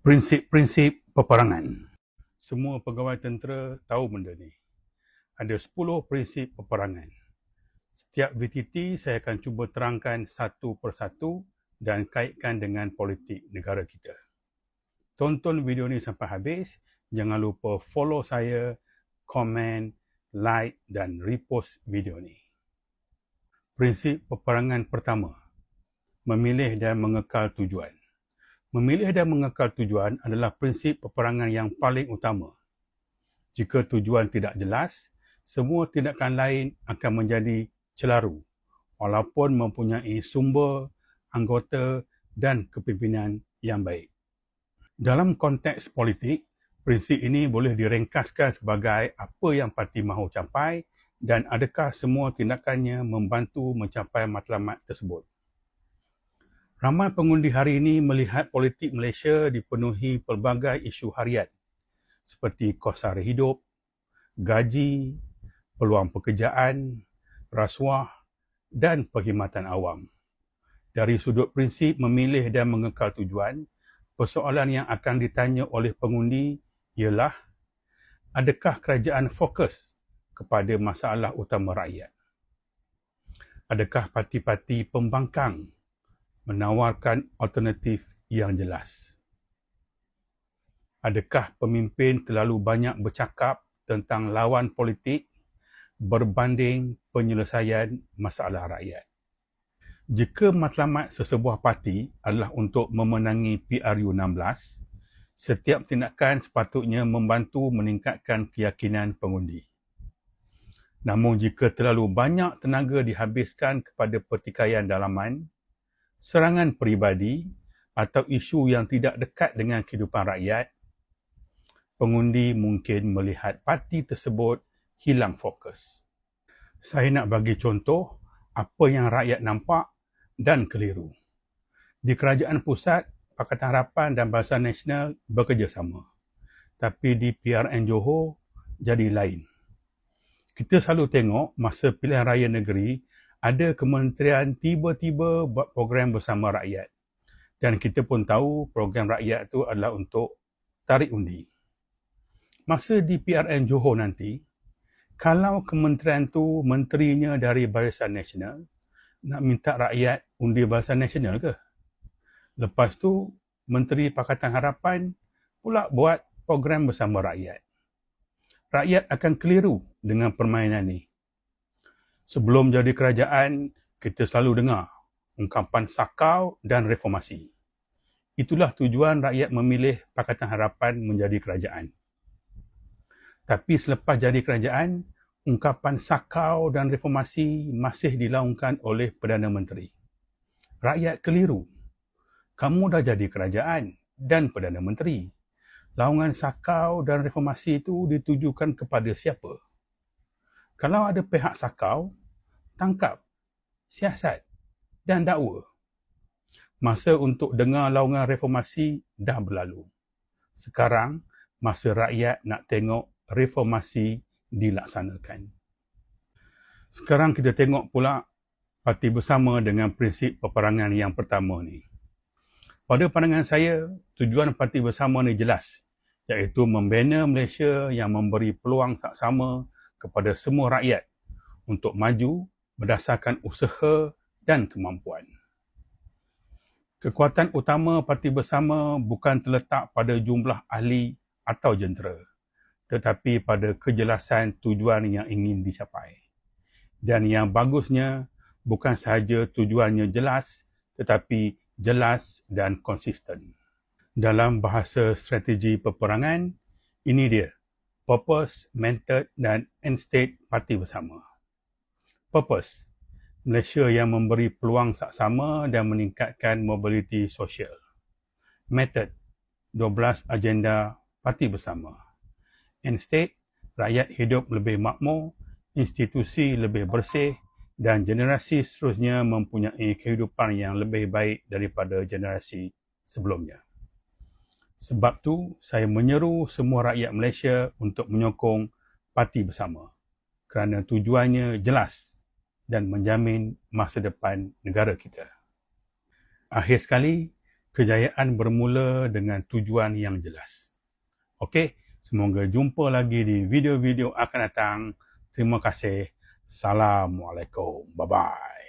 Prinsip-prinsip peperangan. Semua pegawai tentera tahu benda ni. Ada 10 prinsip peperangan. Setiap VTT saya akan cuba terangkan satu persatu dan kaitkan dengan politik negara kita. Tonton video ni sampai habis. Jangan lupa follow saya, komen, like dan repost video ni. Prinsip peperangan pertama. Memilih dan mengekal tujuan. Memilih dan mengekal tujuan adalah prinsip peperangan yang paling utama. Jika tujuan tidak jelas, semua tindakan lain akan menjadi celaru, walaupun mempunyai sumber, anggota dan kepimpinan yang baik. Dalam konteks politik, prinsip ini boleh diringkaskan sebagai apa yang parti mahu capai dan adakah semua tindakannya membantu mencapai matlamat tersebut. Ramai pengundi hari ini melihat politik Malaysia dipenuhi pelbagai isu harian seperti kos sara hidup, gaji, peluang pekerjaan, rasuah dan perkhidmatan awam. Dari sudut prinsip memilih dan mengekal tujuan, persoalan yang akan ditanya oleh pengundi ialah adakah kerajaan fokus kepada masalah utama rakyat? Adakah parti-parti pembangkang menawarkan alternatif yang jelas? Adakah pemimpin terlalu banyak bercakap tentang lawan politik berbanding penyelesaian masalah rakyat? Jika matlamat sesebuah parti adalah untuk memenangi PRU 16, setiap tindakan sepatutnya membantu meningkatkan keyakinan pengundi. Namun jika terlalu banyak tenaga dihabiskan kepada pertikaian dalaman, serangan peribadi atau isu yang tidak dekat dengan kehidupan rakyat, pengundi mungkin melihat parti tersebut hilang fokus. Saya nak bagi contoh apa yang rakyat nampak dan keliru. Di Kerajaan Pusat, Pakatan Harapan dan Barisan Nasional bekerjasama. Tapi di PRN Johor jadi lain. Kita selalu tengok masa pilihan raya negeri, ada kementerian tiba-tiba buat program bersama rakyat. Dan kita pun tahu program rakyat itu adalah untuk tarik undi. Masa di PRN Johor nanti, kalau kementerian tu menterinya dari Barisan Nasional, nak minta rakyat undi Barisan Nasional ke? Lepas tu, Menteri Pakatan Harapan pula buat program bersama rakyat. Rakyat akan keliru dengan permainan ni. Sebelum jadi kerajaan, kita selalu dengar ungkapan sakau dan reformasi. Itulah tujuan rakyat memilih Pakatan Harapan menjadi kerajaan. Tapi selepas jadi kerajaan, ungkapan sakau dan reformasi masih dilaungkan oleh Perdana Menteri. Rakyat keliru. Kamu dah jadi kerajaan dan Perdana Menteri. Laungan sakau dan reformasi itu ditujukan kepada siapa? Kalau ada pihak sakau, tangkap, siasat dan dakwa. Masa untuk dengar laungan reformasi dah berlalu. Sekarang, masa rakyat nak tengok reformasi dilaksanakan. Sekarang kita tengok pula parti bersama dengan prinsip peperangan yang pertama ni. Pada pandangan saya, tujuan parti bersama ni jelas, iaitu membina Malaysia yang memberi peluang saksama kepada semua rakyat untuk maju berdasarkan usaha dan kemampuan. Kekuatan utama parti bersama bukan terletak pada jumlah ahli atau jentera, tetapi pada kejelasan tujuan yang ingin dicapai. Dan yang bagusnya bukan sahaja tujuannya jelas, tetapi jelas dan konsisten. Dalam bahasa strategi peperangan, ini dia, purpose, method dan end state parti bersama. Purpose, Malaysia yang memberi peluang saksama dan meningkatkan mobiliti sosial. Method, 12 agenda parti bersama. End state, rakyat hidup lebih makmur, institusi lebih bersih dan generasi seterusnya mempunyai kehidupan yang lebih baik daripada generasi sebelumnya. Sebab tu, saya menyeru semua rakyat Malaysia untuk menyokong parti bersama kerana tujuannya jelas dan menjamin masa depan negara kita. Akhir sekali, kejayaan bermula dengan tujuan yang jelas. Okey, semoga jumpa lagi di video-video akan datang. Terima kasih. Assalamualaikum. Bye-bye.